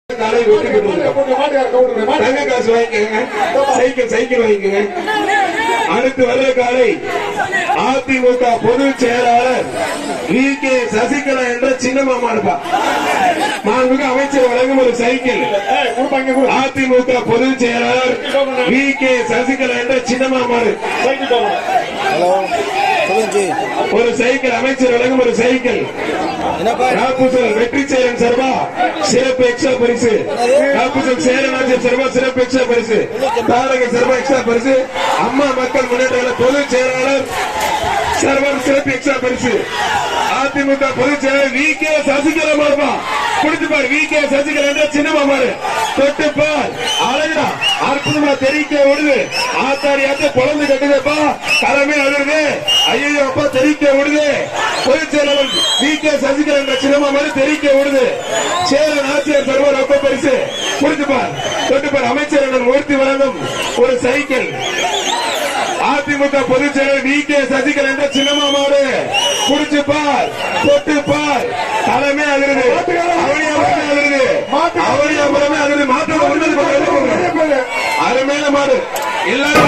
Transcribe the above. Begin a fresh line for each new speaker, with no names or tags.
தங்க காசு வாங்கிக்கங்க, சைக்கிள் வாங்கிக்கங்க. அடுத்து வர்ற காலை அதிமுக பொதுச் செயலாளர் VK சசிகலா என்ற சின்னமாமா இருப்பா. மாண்புமிகு அமைச்சர் வழங்கும் ஒரு சைக்கிள். அதிமுக பொதுச் செயலாளர் VK சசிகலா என்ற சின்னமாமா ஒரு சைக்கிள். அமைச்சர் வழங்கும் ஒரு சைக்கிள். ராப்புசல் வெற்றி சேரன் சர்வா சிறப்பு எக்ஸ்ட்ரா பரிசு. ராப்புசல் சேரனாஜர் சர்வா சிறப்பு எக்ஸ்ட்ரா பரிசு. தாரக சர்வா எக்ஸ்ட்ரா பரிசு. அம்மா மக்கள் முன்னேற்ற பொதுச் செயலாளர் சர்வர் சிறப்பு எக்ஸ்ட்ரா பரிசு. அதிமுக பொதுச் செயலாளர் VK சசிகலா மாறுபா. குடிச்சுப்பார் VK சசிகலா என்ற சின்னமாமாரு. தொட்டுப்பார் அழகா அற்புதமா தெரிவிக்க விடுது. ஆத்தாடி ஆத்த குழந்தை கட்டுதப்பா, தலைமை அழுது. ஐயோ அப்பா தெரிவிக்க விடுது. பொதுச் செயலாளர் VK சசிகலா என்ற சின்னமாமாரு தெரிவிக்க விடுது. சேரன் ஆட்சியர் சர்வர் ரொக்க பரிசு. குடிச்சுப்பார் தொட்டுப்பார். அமைச்சர் மூர்த்தி வழங்கும் ஒரு சைக்கிள். அதிமுக பொதுச் செயலாளர் VK சசிகலா என்ற சின்னமாமாரு. குடிச்சுப்பார் தொட்டுப்பார், தலைமை அழுது. அவனியாபுரமே அழுது. மாற்றம் அருமையான மாடு எல்லாரும்